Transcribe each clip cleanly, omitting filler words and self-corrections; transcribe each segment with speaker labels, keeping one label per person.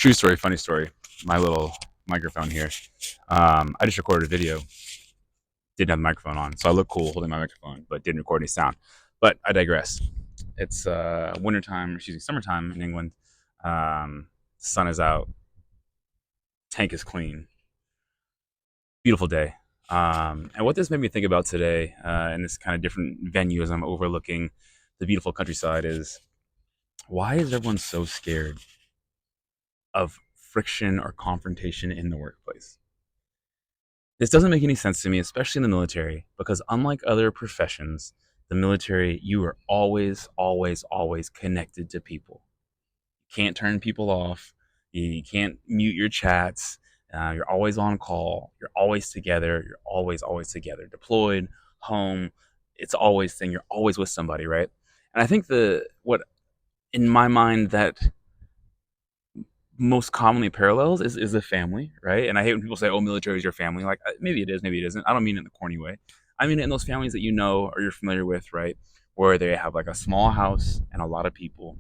Speaker 1: True story, funny story. My little microphone here. I just recorded a video. Didn't have the microphone on, so I look cool holding my microphone, but didn't record any sound. But I digress. It's wintertime, excuse me, summertime in England. Sun is out, tank is clean, beautiful day. And what this made me think about today, in this kind of different venue as I'm overlooking the beautiful countryside, is why is everyone so scared of friction or confrontation in the workplace? This doesn't make any sense to me, especially in the military, because unlike other professions, the military, you are always, always, always connected to people. You can't turn people off. You can't mute your chats. You're always on call. You're always together. You're always, always together. Deployed, home. It's always thing. You're always with somebody, right? And I think what in my mind that most commonly parallels is the family, right? And I hate when people say, "Oh, military is your family." Like maybe it is, maybe it isn't. I don't mean it in the corny way. I mean it in those families that you know or you're familiar with, right? Where they have like a small house and a lot of people,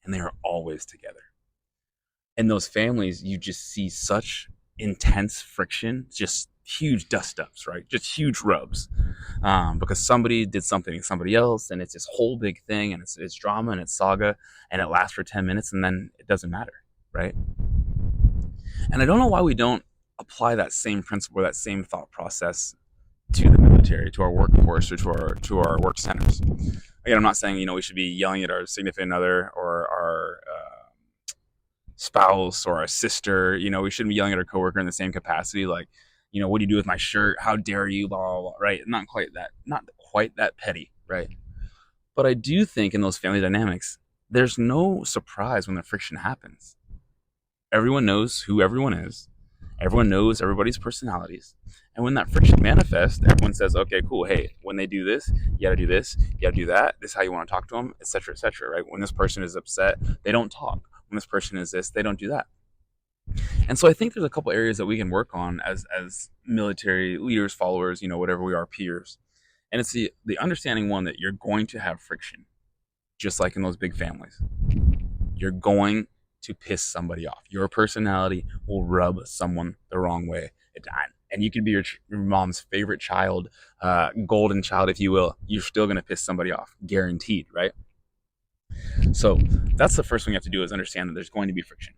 Speaker 1: and they are always together. In those families, you just see such intense friction, just huge dust ups, right? Just huge rubs, because somebody did something to somebody else, and it's this whole big thing, and it's drama and it's saga, and it lasts for 10 minutes, and then it doesn't matter, right? And I don't know why we don't apply that same principle, that same thought process to the military, to our workforce, or to our work centers. Again, I'm not saying we should be yelling at our significant other or our spouse or our sister. We shouldn't be yelling at our coworker in the same capacity. Like, what do you do with my shirt? How dare you? Blah blah blah. Right? Not quite that petty. Right? But I do think in those family dynamics, there's no surprise when the friction happens. Everyone knows who everyone is. Everyone knows everybody's personalities. And when that friction manifests, everyone says, okay, cool. Hey, when they do this, you got to do this, you got to do that. This is how you want to talk to them, et cetera, right? When this person is upset, they don't talk. When this person is this, they don't do that. And so I think there's a couple areas that we can work on as military leaders, followers, whatever we are, peers. And it's the understanding one that you're going to have friction, just like in those big families. You're going to piss somebody off. Your personality will rub someone the wrong way. And you could be your mom's favorite child, golden child, if you will. You're still going to piss somebody off, guaranteed, right? So that's the first thing you have to do is understand that there's going to be friction.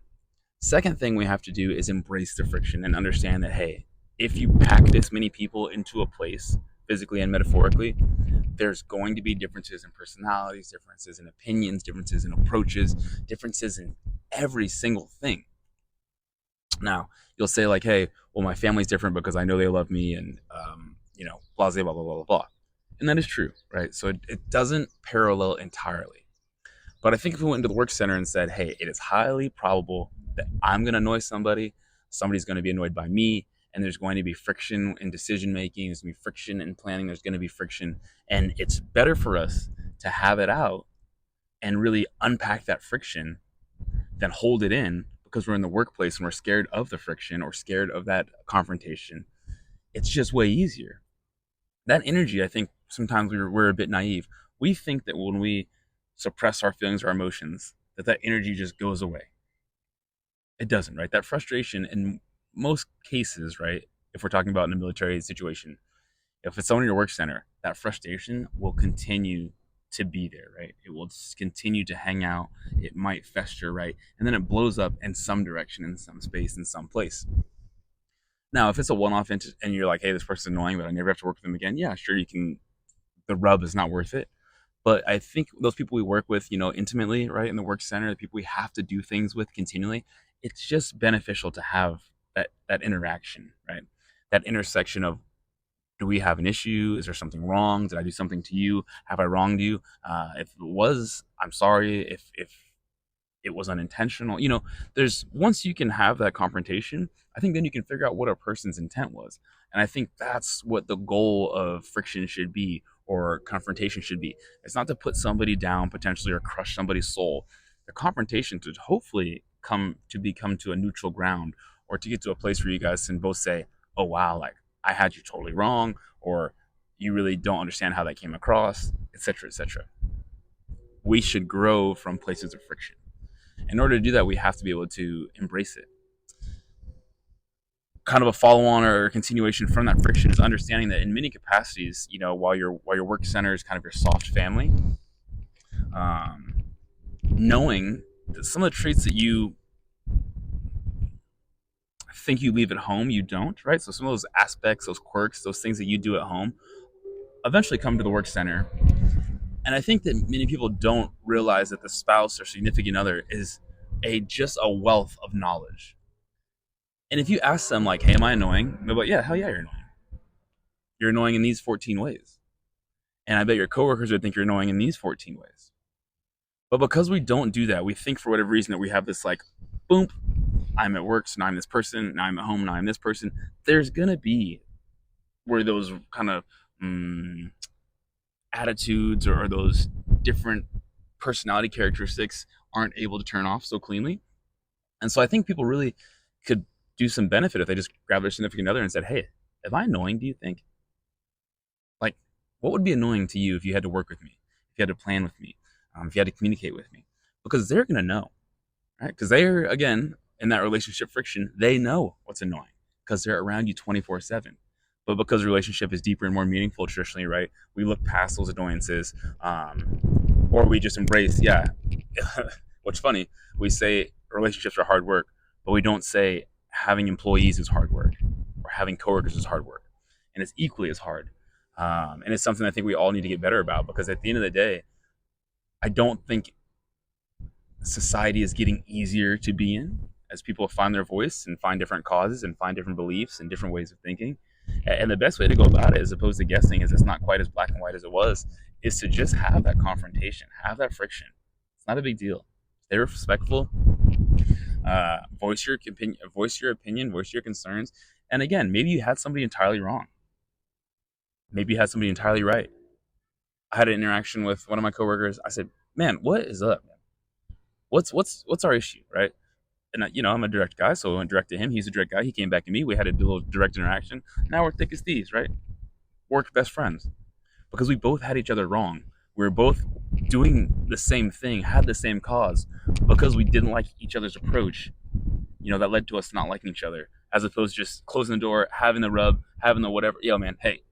Speaker 1: Second thing we have to do is embrace the friction and understand that, hey, if you pack this many people into a place, physically and metaphorically, there's going to be differences in personalities, differences in opinions, differences in approaches, differences in every single thing. Now, you'll say like, hey, well, my family's different because I know they love me and, blah, blah, blah, blah, blah, blah. And that is true, right? So it doesn't parallel entirely. But I think if we went into the work center and said, hey, it is highly probable that I'm going to annoy somebody, somebody's going to be annoyed by me, and there's going to be friction in decision making, there's going to be friction in planning, there's going to be friction. And it's better for us to have it out and really unpack that friction than hold it in because we're in the workplace and we're scared of the friction or scared of that confrontation. It's just way easier. That energy, I think sometimes we're a bit naive. We think that when we suppress our feelings or our emotions, that energy just goes away. It doesn't, right? That frustration in most cases, right? If we're talking about in a military situation, if it's someone in your work center, that frustration will continue to be there, right? It will continue to hang out. It might fester, right? And then it blows up in some direction, in some space, in some place. Now, if it's a one-off and you're like, hey, this person's annoying, but I never have to work with them again, yeah, sure, you can. The rub is not worth it. But I think those people we work with, intimately, right, in the work center, the people we have to do things with continually, it's just beneficial to have that interaction, right? That intersection of, do we have an issue? Is there something wrong? Did I do something to you? Have I wronged you? If it was, I'm sorry. If it was unintentional, there's once you can have that confrontation, I think then you can figure out what a person's intent was. And I think that's what the goal of friction should be, or confrontation should be. It's not to put somebody down potentially or crush somebody's soul. The confrontation to hopefully become to a neutral ground, or to get to a place where you guys can both say, oh wow, like I had you totally wrong, or you really don't understand how that came across, etc., etc. We should grow from places of friction. In order to do that, we have to be able to embrace it. Kind of a follow-on or continuation from that friction is understanding that in many capacities, while your work center is kind of your soft family, um, knowing that some of the traits that you think you leave at home, you don't, right? So some of those aspects, those quirks, those things that you do at home, eventually come to the work center. And I think that many people don't realize that the spouse or significant other is just a wealth of knowledge. And if you ask them like, "Hey, am I annoying?" They're like, "Yeah, hell yeah, you're annoying. You're annoying in these 14 ways." And I bet your coworkers would think you're annoying in these 14 ways. But because we don't do that, we think for whatever reason that we have this like, boom, I'm at work, so now I'm this person. Now I'm at home, now I'm this person. There's gonna be where those kind of attitudes or those different personality characteristics aren't able to turn off so cleanly. And so I think people really could do some benefit if they just grabbed their significant other and said, "Hey, am I annoying? Do you think? Like, what would be annoying to you if you had to work with me, if you had to plan with me, if you had to communicate with me?" Because they're gonna know, right? Because they're again in that relationship friction, they know what's annoying because they're around you 24/7. But because the relationship is deeper and more meaningful traditionally, right? We look past those annoyances, or we just embrace, yeah. What's funny, we say relationships are hard work, but we don't say having employees is hard work or having coworkers is hard work, and it's equally as hard. And it's something I think we all need to get better about because at the end of the day, I don't think society is getting easier to be in as people find their voice and find different causes and find different beliefs and different ways of thinking. And the best way to go about it, as opposed to guessing, is it's not quite as black and white as it was, is to just have that confrontation, have that friction. It's not a big deal. Stay respectful. Voice your concerns. And again, maybe you had somebody entirely wrong. Maybe you had somebody entirely right. I had an interaction with one of my coworkers. I said, "Man, what is up? What's our issue, right?" And I'm a direct guy, so I went direct to him. He's a direct guy. He came back to me. We had a little direct interaction. Now we're thick as thieves, right? We're best friends because we both had each other wrong. We were both doing the same thing, had the same cause, because we didn't like each other's approach. That led to us not liking each other, as opposed to just closing the door, having the rub, having the whatever. Yo, man, hey,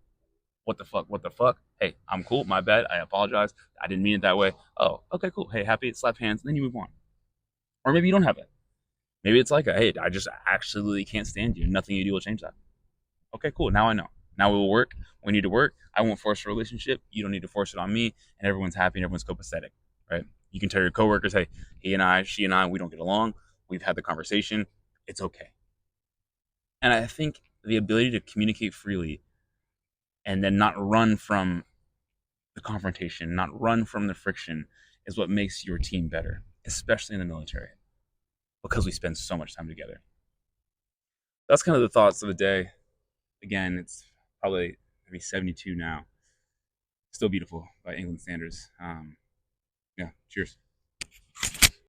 Speaker 1: what the fuck? What the fuck? Hey, I'm cool. My bad. I apologize. I didn't mean it that way. Oh, okay, cool. Hey, happy. Slap hands, and then you move on. Or maybe you don't have it. Maybe it's like, hey, I just actually can't stand you. Nothing you do will change that. Okay, cool. Now I know. Now we will work. We need to work. I won't force a relationship. You don't need to force it on me. And everyone's happy and everyone's copacetic, right? You can tell your coworkers, hey, she and I, we don't get along. We've had the conversation. It's okay. And I think the ability to communicate freely and then not run from the confrontation, not run from the friction is what makes your team better, especially in the military, because we spend so much time together. That's kind of the thoughts of the day. Again, it's probably maybe 72 now. Still beautiful by England standards. Yeah, cheers.